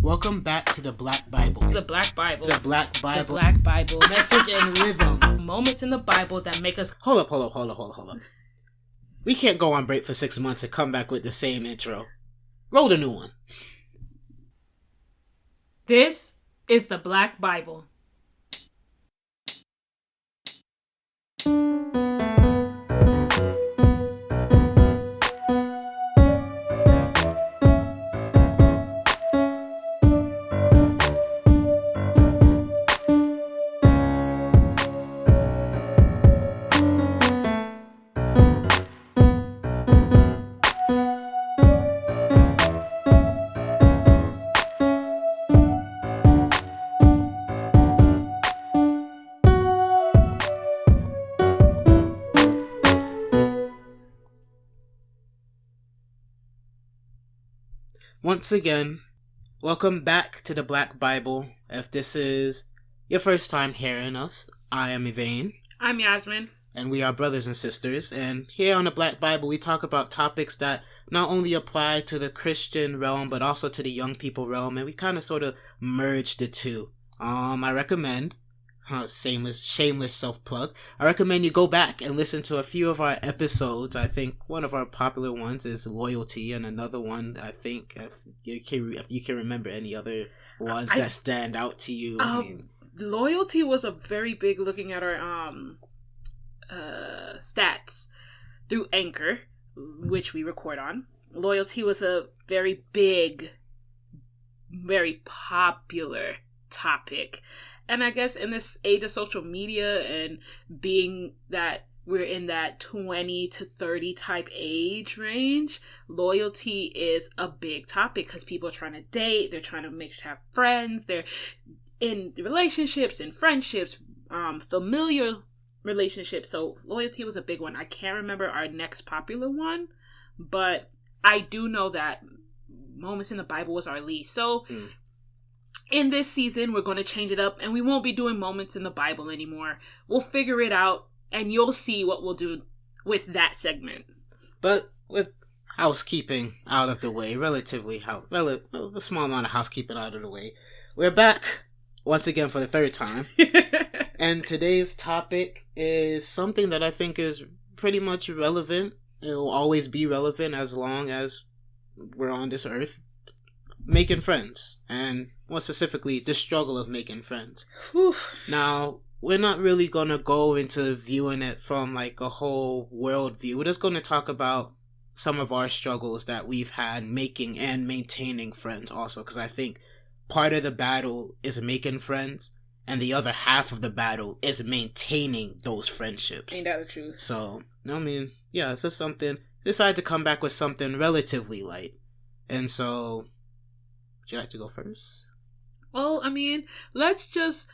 Welcome back to the Black Bible. The Black Bible. The Black Bible. The Black Bible. Message and rhythm. Moments in the Bible that make us... Hold up. We can't go on break for 6 months and come back with the same intro. Roll the new one. This is the Black Bible. Once again, welcome back to the Black Bible. If this is your first time hearing us, I am Yvain. I'm Yasmin. And we are brothers and sisters. And here on the Black Bible, we talk about topics that not only apply to the Christian realm, but also to the young people realm. And we kind of sort of merge the two. I recommend... shameless self-plug. I recommend you go back and listen to a few of our episodes. I think one of our popular ones is Loyalty, and another one, I think, if you can remember any other ones that stand out to you. Loyalty was a very big looking at our stats through Anchor, which we record on. Loyalty was a very big, very popular topic. And I guess in this age of social media and being that we're in that 20 to 30 type age range, loyalty is a big topic because people are trying to date, they're trying to have friends, they're in relationships and friendships, familiar relationships. So loyalty was a big one. I can't remember our next popular one, but I do know that Moments in the Bible was our least. So... in this season, we're going to change it up, and we won't be doing Moments in the Bible anymore. We'll figure it out, and you'll see what we'll do with that segment. But with housekeeping out of the way, a small amount of housekeeping out of the way, we're back once again for the third time. And today's topic is something that I think is pretty much relevant. It will always be relevant as long as we're on this earth. Making friends, and more specifically, the struggle of making friends. Whew. Now, we're not really going to go into viewing it from like a whole world view. We're just going to talk about some of our struggles that we've had making and maintaining friends also, because I think part of the battle is making friends, and the other half of the battle is maintaining those friendships. Ain't that the truth? So, I mean, yeah, it's just something, decided to come back with something relatively light. And so... would you like to go first? Well, I mean, let's just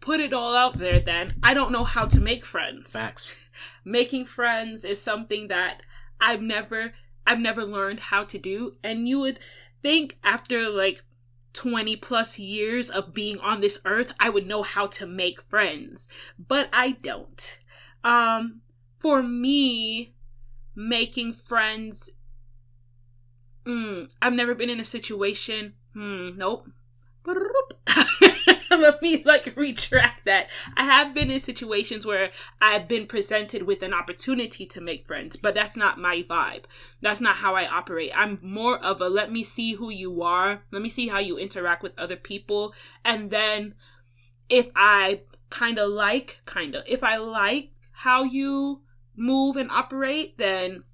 put it all out there then. I don't know how to make friends. Facts. Making friends is something that I've never learned how to do. And you would think after like 20 plus years of being on this earth, I would know how to make friends. But I don't. For me, making friends... I've never been in a situation... nope. Let me retract that. I have been in situations where I've been presented with an opportunity to make friends, but that's not my vibe. That's not how I operate. I'm more of a let me see who you are. Let me see how you interact with other people. And then if I if I like how you move and operate, then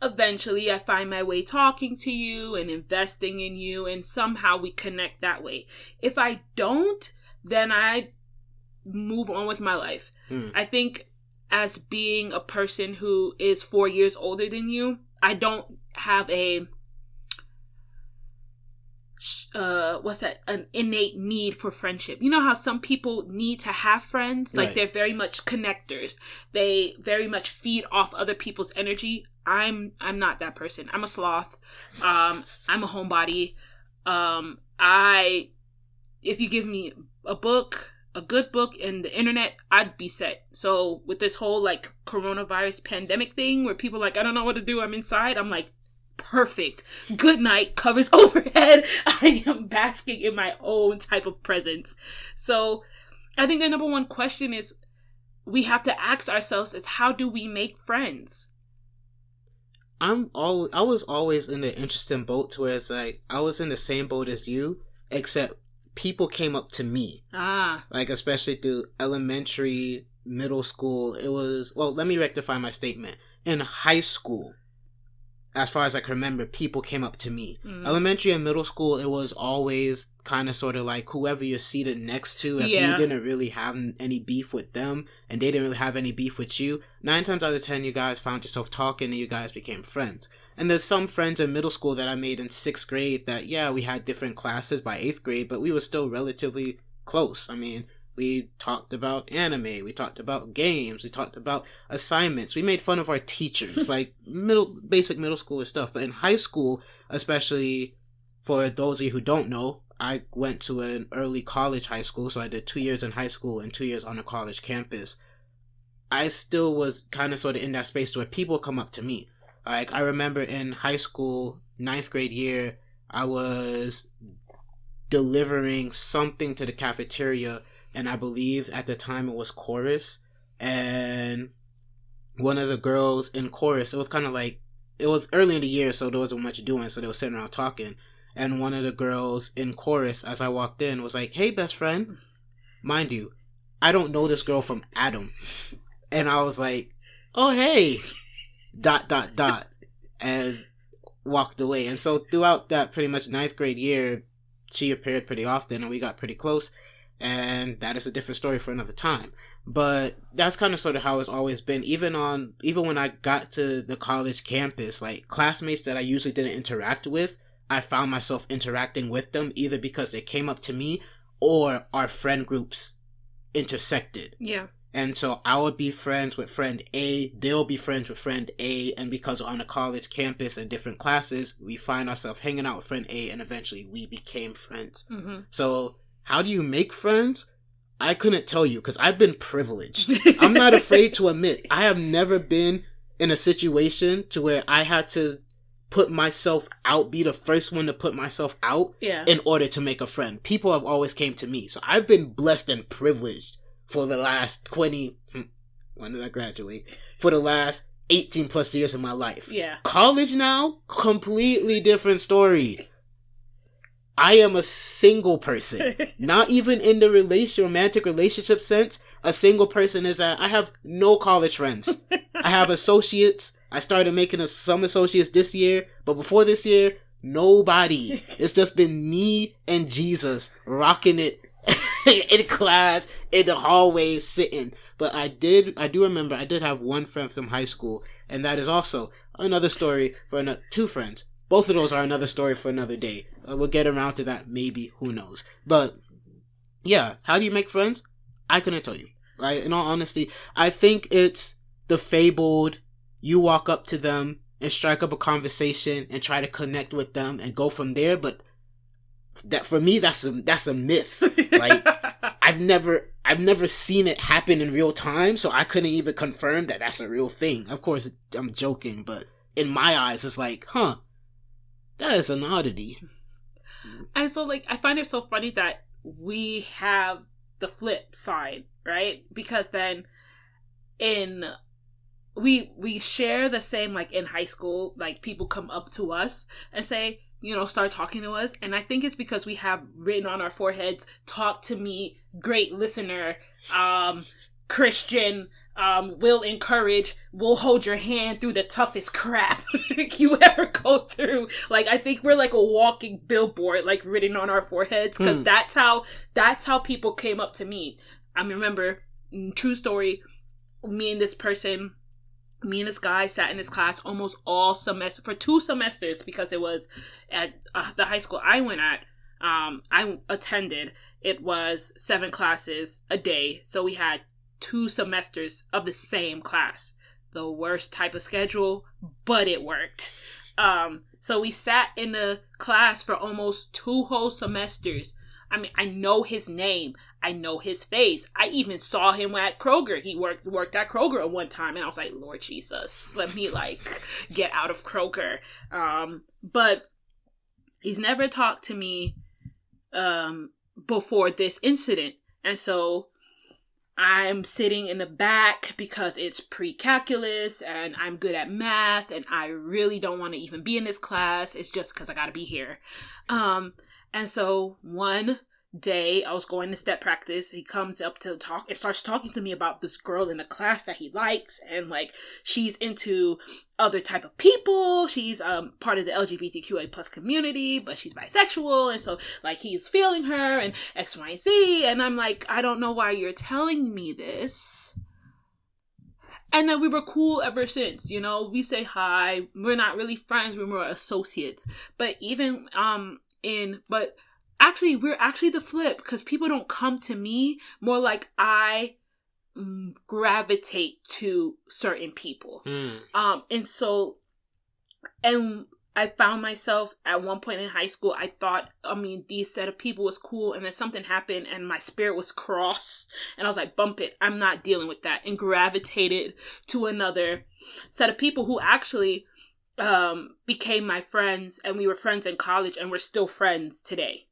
eventually I find my way talking to you and investing in you, and somehow we connect that way. If I don't, then I move on with my life. I think as being a person who is 4 years older than you, I don't have a an innate need for friendship. You know how some people need to have friends? Like, right. They're very much connectors. They very much feed off other people's energy. I'm not that person. I'm a sloth. I'm a homebody. If you give me a book, a good book, and the internet, I'd be set. So with this whole like coronavirus pandemic thing where people are like, I don't know what to do, I'm inside, I'm like, perfect. Good night, covers overhead. I am basking in my own type of presence. So I think the number one question is we have to ask ourselves is, how do we make friends? I was always in the interesting boat to where it's like I was in the same boat as you, except people came up to me. Like, especially through elementary, middle school. It was, well, let me rectify my statement. In high school, as far as I can remember, people came up to me. Elementary and middle school, it was always kind of sort of like whoever you're seated next to. If you didn't really have any beef with them and they didn't really have any beef with you, 9 times out of 10 you guys found yourself talking and you guys became friends. And there's some friends in middle school that I made in 6th grade that, yeah, we had different classes by 8th grade, but we were still relatively close. I mean, we talked about anime, we talked about games, we talked about assignments, we made fun of our teachers, like basic middle schooler stuff. But in high school, especially for those of you who don't know, I went to an early college high school, so I did 2 years in high school and 2 years on a college campus. I still was kind of sort of in that space where people come up to me. Like, I remember in high school, 9th grade year, I was delivering something to the cafeteria, and I believe at the time it was chorus, and one of the girls in chorus, it was kind of like, it was early in the year, so there wasn't much doing, so they were sitting around talking, and one of the girls in chorus, as I walked in, was like, "Hey, best friend." Mind you, I don't know this girl from Adam. And I was like, "Oh, hey, ... and walked away. And so throughout that pretty much 9th grade year, she appeared pretty often and we got pretty close. And that is a different story for another time. But that's kind of sort of how it's always been. Even when I got to the college campus, like, classmates that I usually didn't interact with, I found myself interacting with them either because they came up to me or our friend groups intersected. Yeah. And so I would be friends with friend A, they'll be friends with friend A, and because we're on a college campus and different classes, we find ourselves hanging out with friend A, and eventually we became friends. Mm-hmm. So how do you make friends? I couldn't tell you, because I've been privileged. I'm not afraid to admit, I have never been in a situation to where I had to put myself out, be the first one to put myself out in order to make a friend. People have always came to me. So I've been blessed and privileged for the last when did I graduate? For the last 18 plus years of my life. Yeah. College now, completely different story. I am a single person. Not even in the romantic relationship sense. A single person is I have no college friends. I have associates. I started making some associates this year, but before this year, nobody. It's just been me and Jesus rocking it in class, in the hallway, sitting. But I do remember I did have one friend from high school, and that is also another story for 2 friends. Both of those are another story for another day. We'll get around to that, maybe, who knows. But yeah, how do you make friends? I couldn't tell you. Right? In all honesty, I think it's the fabled, you walk up to them and strike up a conversation and try to connect with them and go from there. But that, for me, that's a myth. Like, I've never seen it happen in real time, so I couldn't even confirm that that's a real thing. Of course, I'm joking, but in my eyes, it's like, that is an oddity. And so, like, I find it so funny that we have the flip side, right? Because then we share the same, like, in high school, like, people come up to us and say, start talking to us. And I think it's because we have written on our foreheads, talk to me, great listener, Christian, will encourage, will hold your hand through the toughest crap you ever go through. Like, I think we're like a walking billboard, like, written on our foreheads, because that's how people came up to me. I remember, true story, me and this guy sat in this class almost all semester, for 2 semesters, because it was at the high school I went at. I attended, it was 7 classes a day, so we had 2 semesters of the same class. The worst type of schedule, but it worked. So we sat in a class for almost 2 whole semesters. I mean, I know his name. I know his face. I even saw him at Kroger. He worked at Kroger at one time, and I was like, Lord Jesus, let me like get out of Kroger. But he's never talked to me before this incident, and so I'm sitting in the back because it's pre-calculus and I'm good at math and I really don't want to even be in this class. It's just because I got to be here. And so one day I was going to step practice. He comes up to talk and starts talking to me about this girl in the class that he likes. And like, she's into other type of people. She's part of the LGBTQA plus community, but she's bisexual. And so like, he's feeling her and X, Y, and Z. And I'm like, I don't know why you're telling me this. And then we were cool ever since, you know, we say hi. We're not really friends. We're more associates. But even, but actually, we're actually the flip, because people don't come to me, more like I gravitate to certain people. And so, and I found myself at one point in high school, I thought, these set of people was cool, and then something happened and my spirit was crossed, and I was like, bump it, I'm not dealing with that, and gravitated to another set of people who actually became my friends, and we were friends in college, and we're still friends today.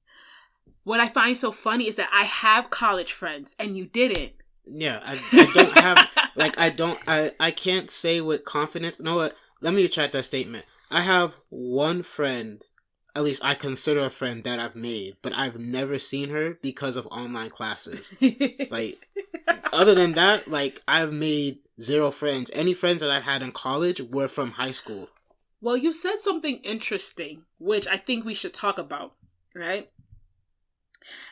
What I find so funny is that I have college friends and you didn't. Yeah, I don't have, I can't say with confidence. No, what? Let me retract that statement. I have one friend, at least I consider a friend, that I've made, but I've never seen her because of online classes. Like, other than that, like, I've made 0 friends. Any friends that I had in college were from high school. Well, you said something interesting, which I think we should talk about, right?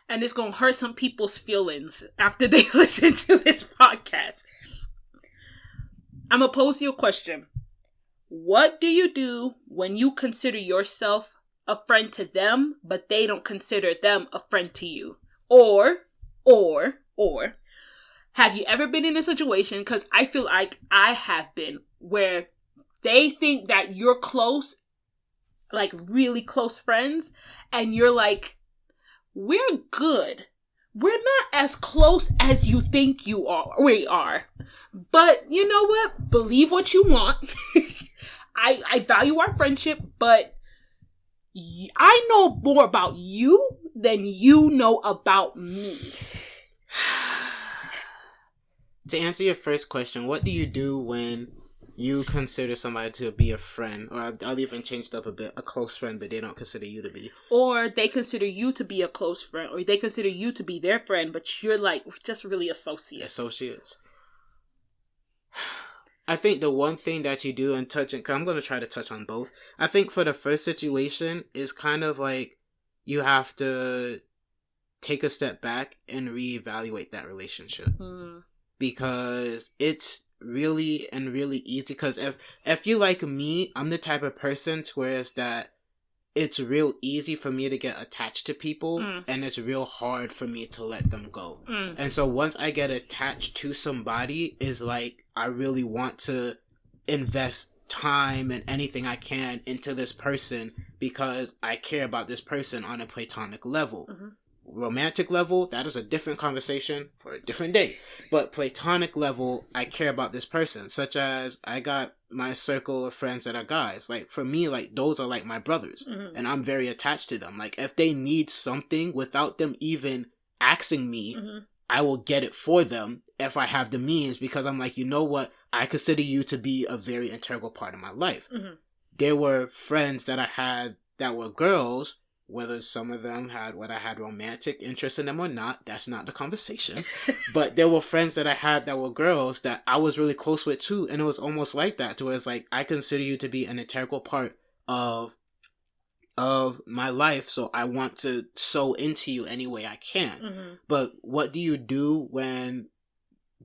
And it's going to hurt some people's feelings after they listen to this podcast. I'm going to pose you a question. What do you do when you consider yourself a friend to them, but they don't consider them a friend to you? Or, have you ever been in a situation, because I feel like I have been, where they think that you're close, like really close friends, and you're like, we're good. We're not as close as you think we are. But you know what? Believe what you want. I value our friendship, but I know more about you than you know about me. To answer your first question, what do you do when you consider somebody to be a friend? Or I'll even change it up a bit, a close friend, but they don't consider you to be. Or they consider you to be a close friend, or they consider you to be their friend, but you're like just really associates. I think the one thing that you do in touching, because I'm going to try to touch on both. I think for the first situation is kind of like you have to take a step back and reevaluate that relationship. Because it's really easy, because if you like me, I'm the type of person to where it's that it's real easy for me to get attached to people, and it's real hard for me to let them go. And so once I get attached to somebody, is like I really want to invest time and anything I can into this person because I care about this person on a platonic level. Romantic level, that is a different conversation for a different day. But platonic level, I care about this person. Such as, I got my circle of friends that are guys. Like, for me, like, those are like my brothers. And I'm very attached to them. Like, if they need something without them even asking me, I will get it for them if I have the means, because I'm like, you know what? I consider you to be a very integral part of my life. There were friends that I had that were girls. Whether some of them had romantic interest in them or not, that's not the conversation. But there were friends that I had that were girls that I was really close with too. And it was almost like that, to where it's like, I consider you to be an integral part of my life. So I want to sow into you any way I can. But what do you do when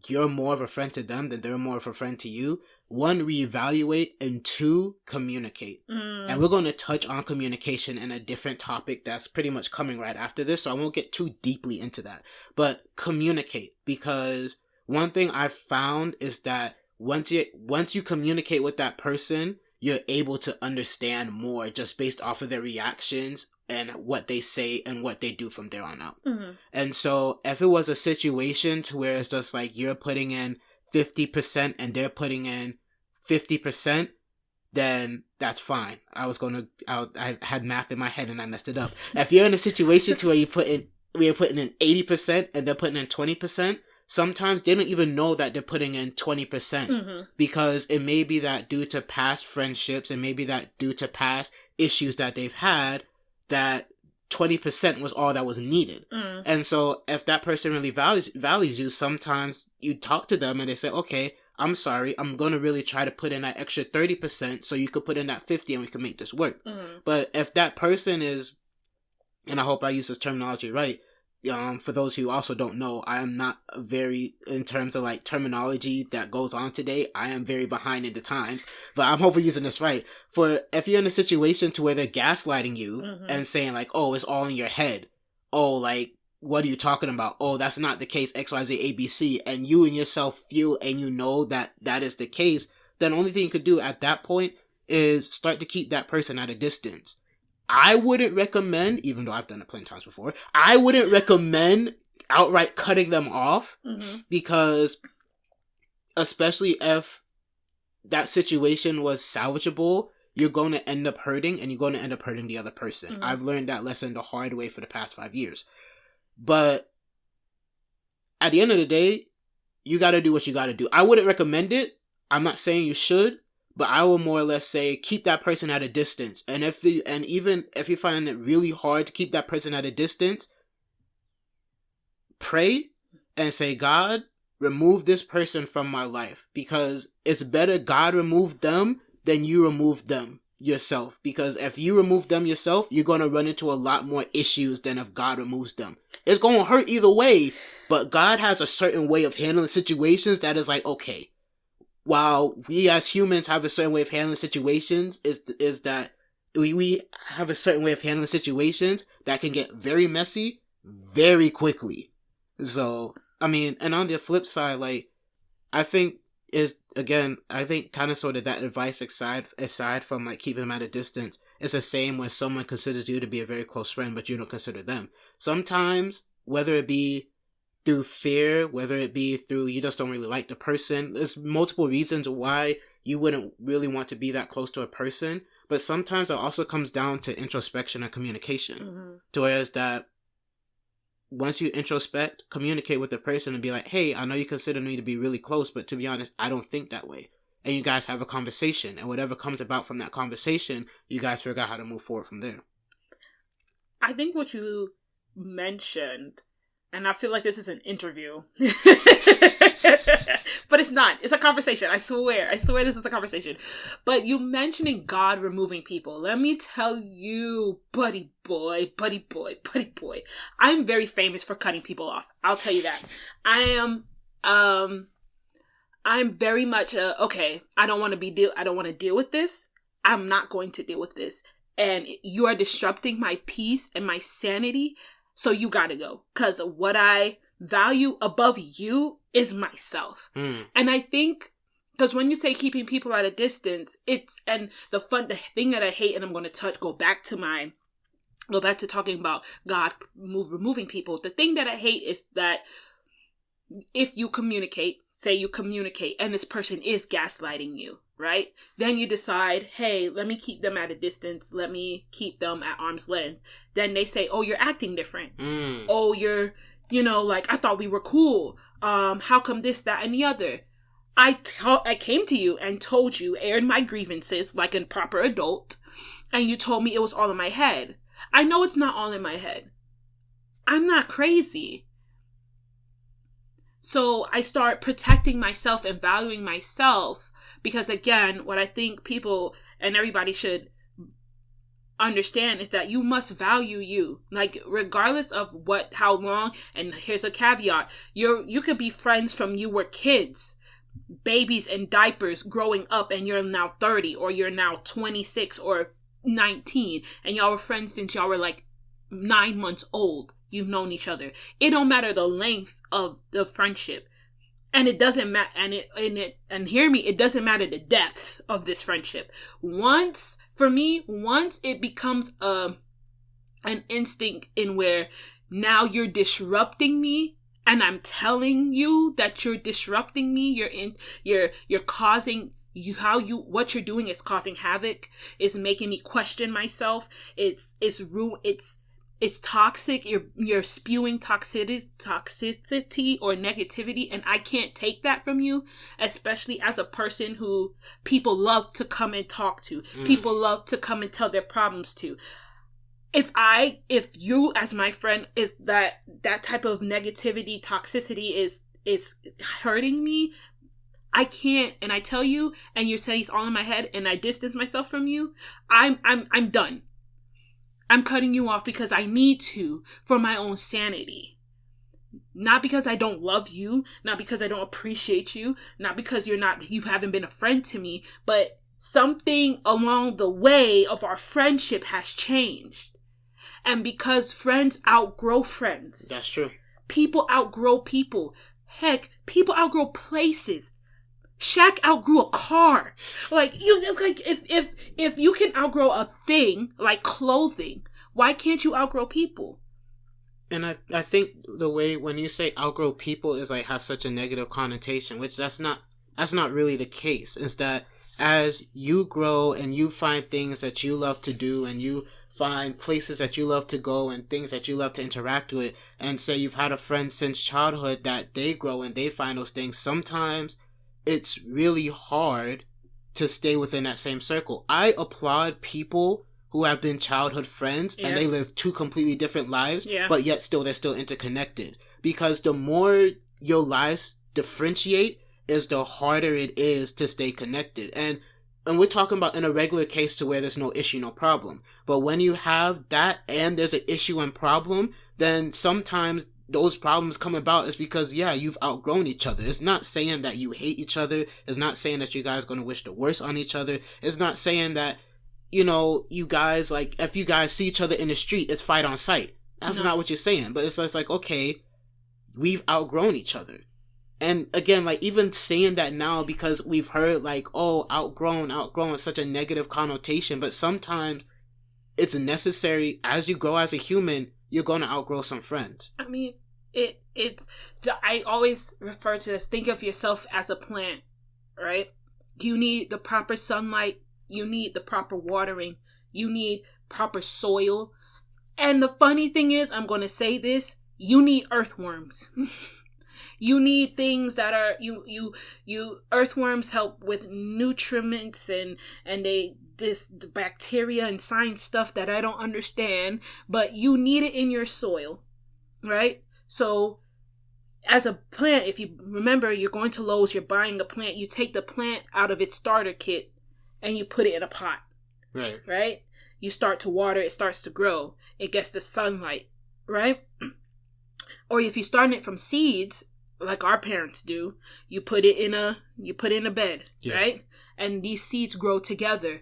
you're more of a friend to them than they're more of a friend to you? 1, reevaluate, and 2, communicate. And we're going to touch on communication in a different topic that's pretty much coming right after this, so I won't get too deeply into that. But communicate, because one thing I've found is that once you communicate with that person, you're able to understand more just based off of their reactions and what they say and what they do from there on out. Mm-hmm. And so if it was a situation to where it's just like you're putting in 50% and they're putting in 50%, then that's fine. I had math in my head and I messed it up. If you're in a situation to where you're putting in 80% and they're putting in 20%, sometimes they don't even know that they're putting in 20% because it may be that due to past friendships and maybe that due to past issues that they've had, that 20% was all that was needed. And so if that person really values you, sometimes you talk to them and they say, okay, I'm sorry, I'm going to really try to put in that extra 30% so you could put in that 50 and we can make this work. But if that person is, and I hope I use this terminology right, for those who also don't know, I am not very, in terms of like terminology that goes on today, I am very behind in the times, but I'm hoping using this right. For if you're in a situation to where they're gaslighting you and saying like, oh, it's all in your head. Oh, like, what are you talking about? Oh, that's not the case, XYZ, ABC. And you and yourself feel and you know that that is the case. Then the only thing you could do at that point is start to keep that person at a distance. I wouldn't recommend, even though I've done it plenty of times before, I wouldn't recommend outright cutting them off because especially if that situation was salvageable, you're going to end up hurting and you're going to end up hurting the other person. I've learned that lesson the hard way for the past 5 years. But at the end of the day, you got to do what you got to do. I wouldn't recommend it. I'm not saying you should, but I will more or less say keep that person at a distance. And even if you find it really hard to keep that person at a distance, pray and say, God, remove this person from my life, because it's better God remove them than you remove them yourself. Because if you remove them yourself, you're going to run into a lot more issues than if God removes them. It's going to hurt either way, but God has a certain way of handling situations that is like, okay, while we as humans have a certain way of handling situations, is that we have a certain way of handling situations that can get very messy very quickly. So, I mean, and on the flip side, like, I think kind of sort of that advice aside from like keeping them at a distance, it's the same when someone considers you to be a very close friend, but you don't consider them. Sometimes, whether it be through fear, whether it be through you just don't really like the person, there's multiple reasons why you wouldn't really want to be that close to a person. But sometimes it also comes down to introspection and communication. To whereas that once you introspect, communicate with the person and be like, hey, I know you consider me to be really close, but to be honest, I don't think that way. And you guys have a conversation, and whatever comes about from that conversation, you guys figure out how to move forward from there. I think what you mentioned, and I feel like this is an interview, but it's not. It's a conversation. I swear this is a conversation. But you mentioning God removing people. Let me tell you, buddy boy, I'm very famous for cutting people off. I'll tell you that. I'm very much okay, I don't want to deal with this. I'm not going to deal with this. And you are disrupting my peace and my sanity. So you gotta go. Because what I value above you is myself. And I think, because when you say keeping people at a distance, the thing that I hate, and I'm going to go back to talking about God removing people. The thing that I hate is that if you communicate, and this person is gaslighting you, right? Then you decide, hey, let me keep them at a distance. Let me keep them at arm's length. Then they say, oh, you're acting different. Oh, you're, like, I thought we were cool. How come this, that, and the other? I came to you and told you, aired my grievances like a proper adult, and you told me it was all in my head. I know it's not all in my head. I'm not crazy. So I start protecting myself and valuing myself, because again, what I think people and everybody should understand is that you must value you. Like, regardless of how long, and here's a caveat, you could be friends from you were kids, babies in diapers growing up, and you're now 30 or you're now 26 or 19, and y'all were friends since y'all were like 9 months old. You've known each other. It don't matter the length of the friendship. And it doesn't matter, and hear me, it doesn't matter the depth of this friendship. Once it becomes an instinct in where now you're disrupting me, and I'm telling you that you're disrupting me, you're causing what you're doing is causing havoc. It's making me question myself. It's toxic. You're spewing toxicity or negativity, and I can't take that from you, especially as a person who people love to come and talk to. People love to come and tell their problems to. If you as my friend is that type of negativity, toxicity is hurting me, I can't, and I tell you, and you're saying it's all in my head, and I distance myself from you, I'm done. I'm cutting you off because I need to for my own sanity. Not because I don't love you, not because I don't appreciate you, not because you haven't been a friend to me, but something along the way of our friendship has changed. And because friends outgrow friends. That's true. People outgrow people. Heck, people outgrow places. Shaq outgrew a car. If you can outgrow a thing like clothing, why can't you outgrow people? And I think the way when you say outgrow people is like has such a negative connotation, which that's not really the case. Is that as you grow and you find things that you love to do and you find places that you love to go and things that you love to interact with, and say you've had a friend since childhood that they grow and they find those things, sometimes it's really hard to stay within that same circle. I applaud people who have been childhood friends and they live two completely different lives, but yet they're still interconnected. Because the more your lives differentiate is the harder it is to stay connected. And we're talking about in a regular case to where there's no issue, no problem. But when you have that and there's an issue and problem, then sometimes those problems come about is because, you've outgrown each other. It's not saying that you hate each other. It's not saying that you guys are going to wish the worst on each other. It's not saying that, you guys, like, if you guys see each other in the street, it's fight on sight. That's not what you're saying. But it's just like, okay, we've outgrown each other. And again, like, even saying that now because we've heard, like, oh, outgrown is such a negative connotation. But sometimes it's necessary. As you grow as a human, you're going to outgrow some friends. I mean, I always refer to this, think of yourself as a plant, right? You need the proper sunlight. You need the proper watering. You need proper soil. And the funny thing is, I'm going to say this, you need earthworms. You need things that are, earthworms help with nutriments and the bacteria and science stuff that I don't understand, but you need it in your soil, right? So as a plant, if you remember, you're going to Lowe's, you're buying a plant, you take the plant out of its starter kit and you put it in a pot, right? You start to water, it starts to grow, it gets the sunlight, right? Or if you're starting it from seeds, like our parents do, you put it in a bed, right? And these seeds grow together.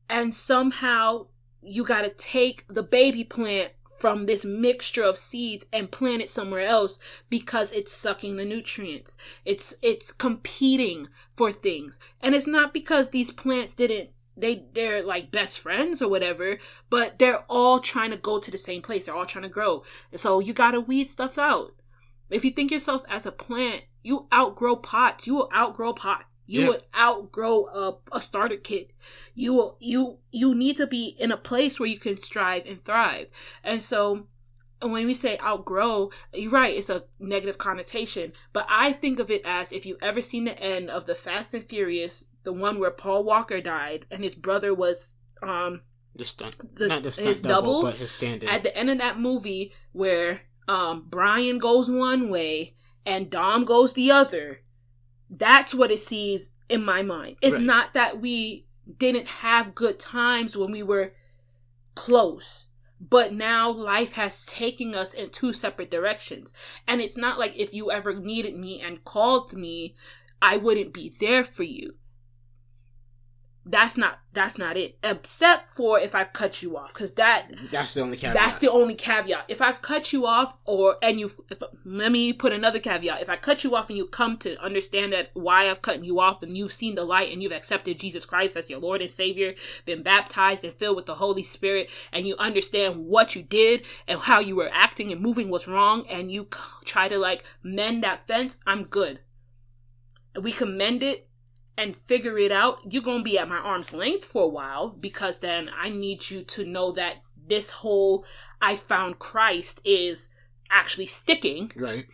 And somehow you got to take the baby plant from this mixture of seeds and plant it somewhere else because it's sucking the nutrients. It's competing for things. And it's not because these plants they're like best friends or whatever, but they're all trying to go to the same place. They're all trying to grow. So you got to weed stuff out. If you think yourself as a plant, you outgrow pots. You will outgrow a pot. You would outgrow a starter kit. You need to be in a place where you can strive and thrive. And so when we say outgrow, you're right, it's a negative connotation. But I think of it as, if you ever seen the end of the Fast and Furious, the one where Paul Walker died and his brother was not the stunt double, but his stand-in. At the end of that movie where Brian goes one way and Dom goes the other, that's what it sees in my mind. It's not that we didn't have good times when we were close, but now life has taken us in two separate directions. And it's not like if you ever needed me and called me, I wouldn't be there for you. that's not it. Except for if I've cut you off, because that's the only caveat. That's the only caveat. If I've cut you off, let me put another caveat. If I cut you off and you come to understand that why I've cut you off, and you've seen the light and you've accepted Jesus Christ as your Lord and Savior, been baptized and filled with the Holy Spirit, and you understand what you did and how you were acting and moving was wrong, and you try to like mend that fence, I'm good. And we can mend it and figure it out. You're going to be at my arm's length for a while, because then I need you to know that this whole I found Christ is actually sticking. Right.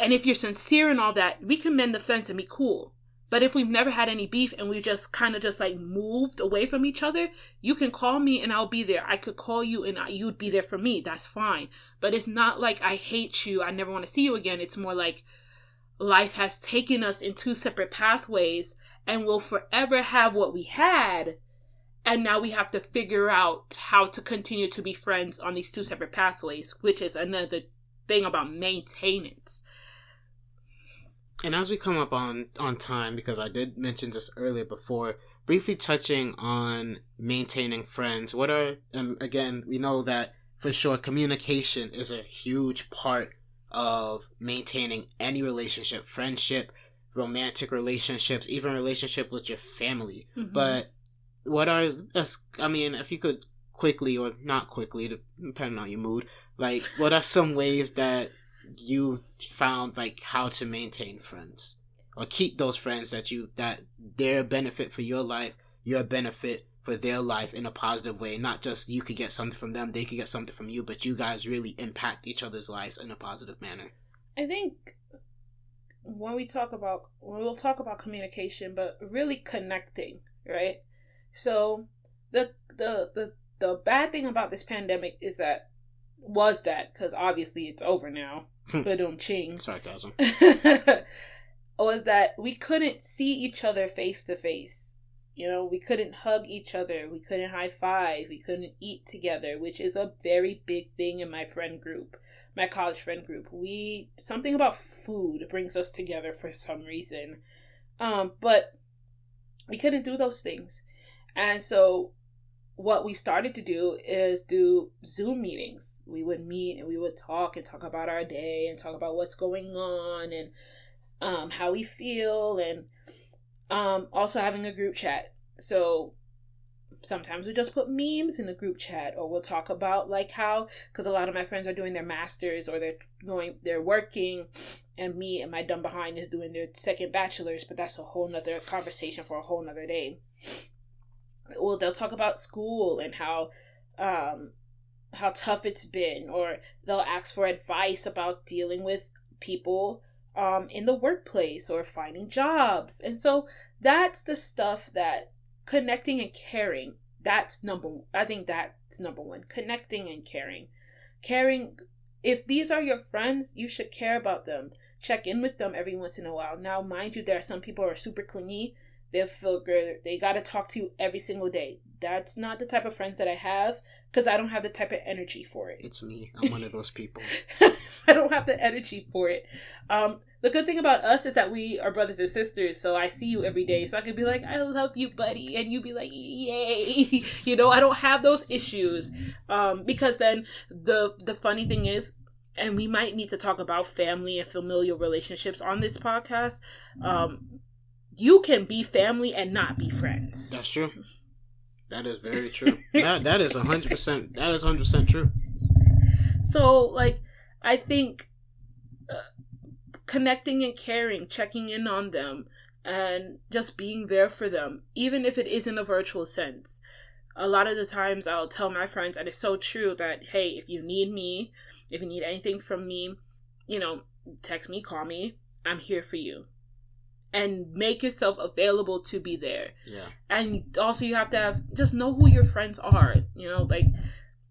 And if you're sincere and all that, we can mend the fence and be cool. But if we've never had any beef and we just kind of just like moved away from each other, you can call me and I'll be there. I could call you and you'd be there for me. That's fine. But it's not like I hate you, I never want to see you again. It's more like life has taken us in two separate pathways, and we'll forever have what we had. And now we have to figure out how to continue to be friends on these two separate pathways, which is another thing about maintenance. And as we come up on time, because I did mention this earlier before, briefly touching on maintaining friends, again, we know that for sure communication is a huge part of maintaining any relationship, friendship, romantic relationships, even relationship with your family. Mm-hmm. But if you could quickly, or not quickly, depending on your mood, like, what are some ways that you found, like, how to maintain friends or keep those friends that their benefit for your life, your benefit for their life in a positive way? Not just you could get something from them, they could get something from you, but you guys really impact each other's lives in a positive manner. I think when we'll talk about communication, but really connecting, right? So the bad thing about this pandemic was that because obviously it's over now, ba-dum-ching. Sarcasm. Was that we couldn't see each other face to face. You know, we couldn't hug each other. We couldn't high five. We couldn't eat together, which is a very big thing in my friend group, my college friend group. Something about food brings us together for some reason. But we couldn't do those things. And so what we started to do is do Zoom meetings. We would meet and we would talk about our day and talk about what's going on and how we feel, and also having a group chat. So sometimes we just put memes in the group chat, or we'll talk about like how, because a lot of my friends are doing their masters or they're working, and me and my dumb behind is doing their second bachelor's, but that's a whole nother conversation for a whole nother day. Well, they'll talk about school and how tough it's been, or they'll ask for advice about dealing with people in the workplace or finding jobs. And so that's the stuff that connecting and caring, I think that's number one. Connecting and caring. If these are your friends, you should care about them. Check in with them every once in a while. Now, mind you, there are some people who are super clingy. They feel good. They got to talk to you every single day. That's not the type of friends that I have, because I don't have the type of energy for it. It's me. I'm one of those people. I don't have the energy for it. The good thing about us is that we are brothers and sisters, so I see you every day. So I could be like, I love you, buddy. And you be like, yay. You know, I don't have those issues. Because then the funny thing is, and we might need to talk about family and familial relationships on this podcast, you can be family and not be friends. That's true. That is very true. that is 100%. That is 100% true. So, like, I think connecting and caring, checking in on them, and just being there for them, even if it is in a virtual sense. A lot of the times I'll tell my friends, and it's so true, that, hey, if you need me, if you need anything from me, you know, text me, call me. I'm here for you. And make yourself available to be there. Yeah. And also you have to just know who your friends are. You know, like,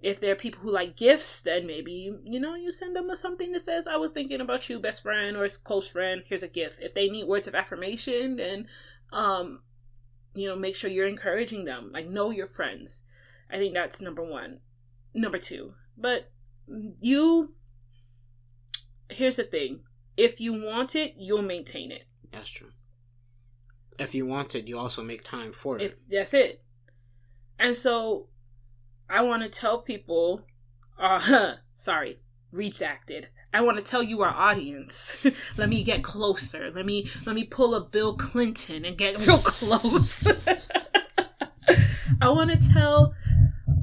if there are people who like gifts, then maybe, you know, you send them something that says, I was thinking about you, best friend or close friend, here's a gift. If they need words of affirmation, then, you know, make sure you're encouraging them. Like, know your friends. I think that's number one. Number two. But here's the thing. If you want it, you'll maintain it. That's true. if you want it, you also make time for it. That's it. And so I want to tell people, sorry, redacted. I want to tell you, our audience. Let me get closer. Let me pull a Bill Clinton and get real close. I want to tell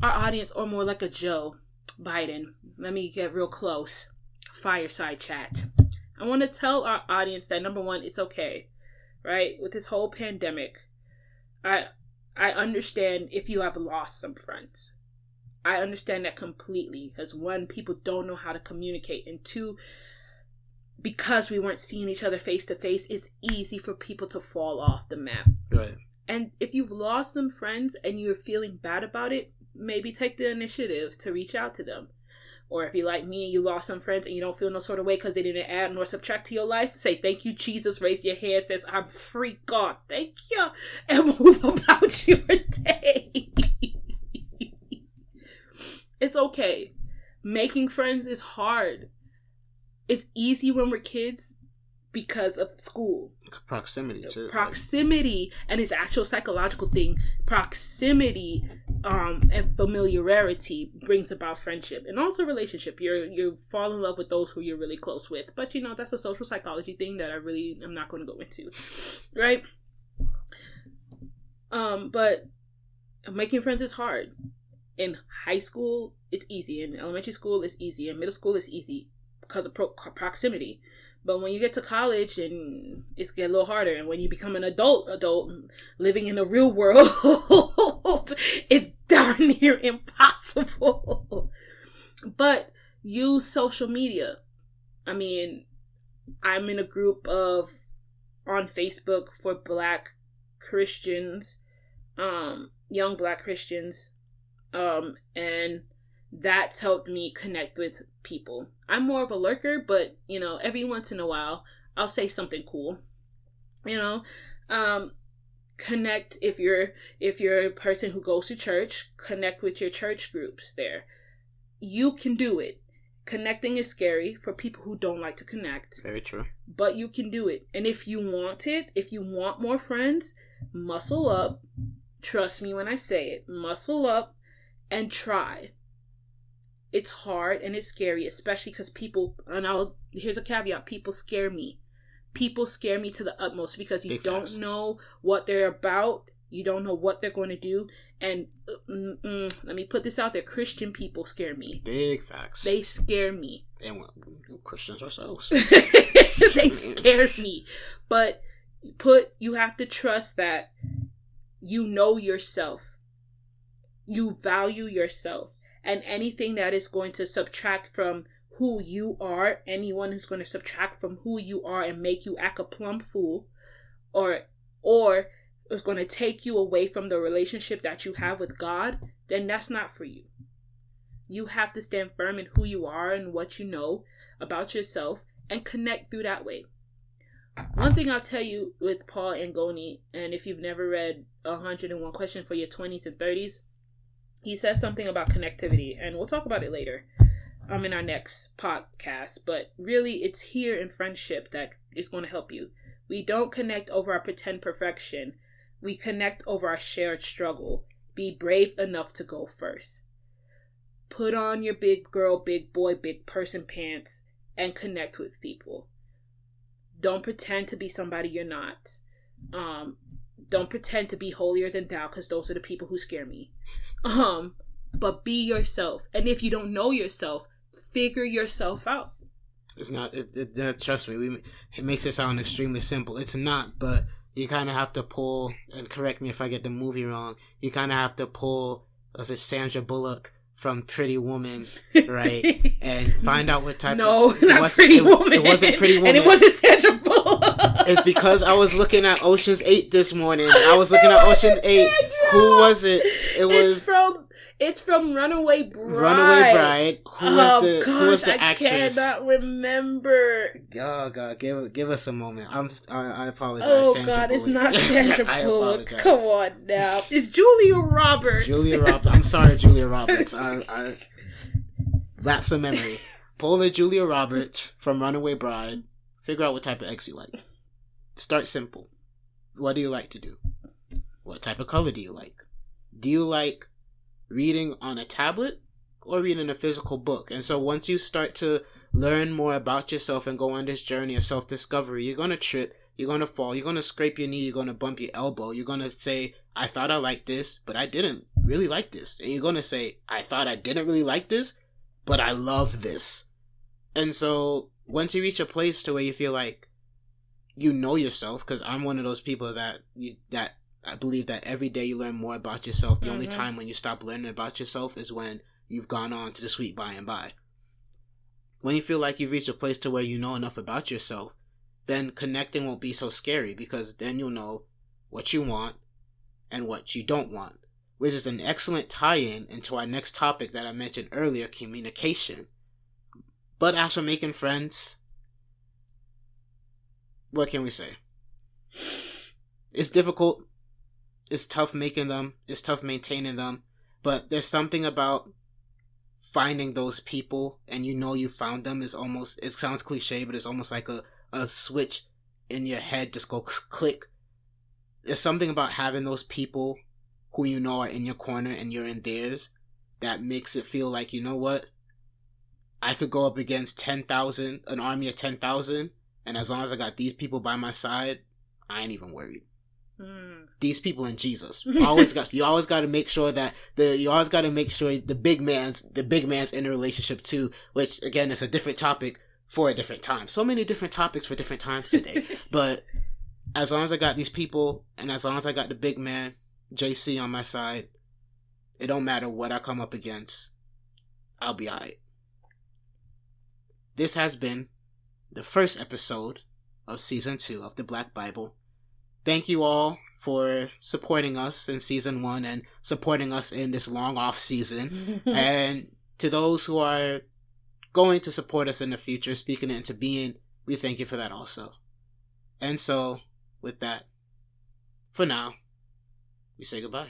our audience, or more like a Joe Biden. Let me get real close. Fireside chat. I want to tell our audience that, number one, it's okay, right? With this whole pandemic, I understand if you have lost some friends. I understand that completely, because one, people don't know how to communicate, and two, because we weren't seeing each other face to face, it's easy for people to fall off the map. Right. And if you've lost some friends and you're feeling bad about it, maybe take the initiative to reach out to them. Or if you're like me and you lost some friends and you don't feel no sort of way because they didn't add nor subtract to your life, say, thank you, Jesus, raise your hand, says, I'm free, God, thank you, and move about your day. It's okay. Making friends is hard. It's easy when we're kids because of school. Proximity, too. Proximity, and it's actual psychological thing. Proximity and familiarity brings about friendship and also relationship. You fall in love with those who you're really close with. But, that's a social psychology thing that I'm not going to go into. Right? But making friends is hard. In high school, it's easy. In elementary school, it's easy. In middle school, it's easy because of proximity. But when you get to college, and it's get a little harder. And when you become an adult living in the real world, it's darn near impossible. But use social media. I mean, I'm in a group on Facebook for Black Christians, young Black Christians. And that's helped me connect with people. I'm more of a lurker, but, every once in a while, I'll say something cool. Connect if you're a person who goes to church, connect with your church groups there. You can do it. Connecting is scary for people who don't like to connect. Very true. But you can do it. And if you want more friends, muscle up. Trust me when I say it. Muscle up. And try. It's hard and it's scary, especially because here's a caveat, people scare me. People scare me to the utmost because you don't know what they're about. You don't know what they're going to do. And let me put this out there. Christian people scare me. Big facts. They scare me. And we're Christians ourselves. They scare me. But you have to trust that you know yourself. You value yourself, and anything that is going to subtract from who you are, anyone who's going to subtract from who you are and make you act a plumb fool, or is going to take you away from the relationship that you have with God, then that's not for you. You have to stand firm in who you are and what you know about yourself and connect through that way. One thing I'll tell you with Paul Angoni, and if you've never read 101 Questions for Your 20s and 30s, he says something about connectivity, and we'll talk about it later in our next podcast. But really, it's here in friendship that is going to help you. We don't connect over our pretend perfection. We connect over our shared struggle. Be brave enough to go first. Put on your big girl, big boy, big person pants and connect with people. Don't pretend to be somebody you're not. Don't pretend to be holier than thou, because those are the people who scare me. But be yourself. And if you don't know yourself, figure yourself out. It's not, trust me, it makes it sound extremely simple. It's not, but you kind of have to pull, and correct me if I get the movie wrong, you kind of have to pull, was it Sandra Bullock from Pretty Woman, right? And find out what type of... No, not Pretty Woman. It wasn't Pretty Woman. And it wasn't Sandra Bullock. It's because I was looking at Ocean's 8 this morning. Who was it? It's from Runaway Bride. Runaway Bride. Who was the actress? I cannot remember. Oh God, give us a moment. I apologize. Oh Sandra God, Bullock. It's not Sandra Bullock. I apologize. Come on now. It's Julia Roberts. I'm sorry, Julia Roberts. I lapse of memory. Pull the Julia Roberts from Runaway Bride. Figure out what type of ex you like. Start simple. what do you like to do? What type of color do you like? Do you like reading on a tablet or reading a physical book? And so once you start to learn more about yourself and go on this journey of self-discovery, you're going to trip, you're going to fall, you're going to scrape your knee, you're going to bump your elbow, you're going to say, I thought I liked this, but I didn't really like this. And you're going to say, I thought I didn't really like this, but I love this. And so once you reach a place to where you feel like you know yourself, because I'm one of those people that I believe that every day you learn more about yourself. The only time when you stop learning about yourself is when you've gone on to the sweet by and by. When you feel like you've reached a place to where you know enough about yourself, then connecting won't be so scary, because then you'll know what you want and what you don't want, which is an excellent tie-in into our next topic that I mentioned earlier, communication. But as for making friends, what can we say? It's difficult. It's tough making them. It's tough maintaining them. But there's something about finding those people and you know you found them is almost, it sounds cliche, but it's almost like a switch in your head just go click. There's something about having those people who you know are in your corner and you're in theirs that makes it feel like, you know what? I could go up against 10,000, an army of 10,000, and as long as I got these people by my side, I ain't even worried. These people and Jesus. You always got to make sure that the big man's in a relationship too, which again is a different topic for a different time. So many different topics for different times today. But as long as I got these people and as long as I got the big man, JC, on my side, it don't matter what I come up against. I'll be alright. This has been the first episode of Season 2 of the Black Bible. Thank you all for supporting us in Season 1 and supporting us in this long off season. And to those who are going to support us in the future, speaking it into being, we thank you for that also. And so, with that, for now, we say goodbye.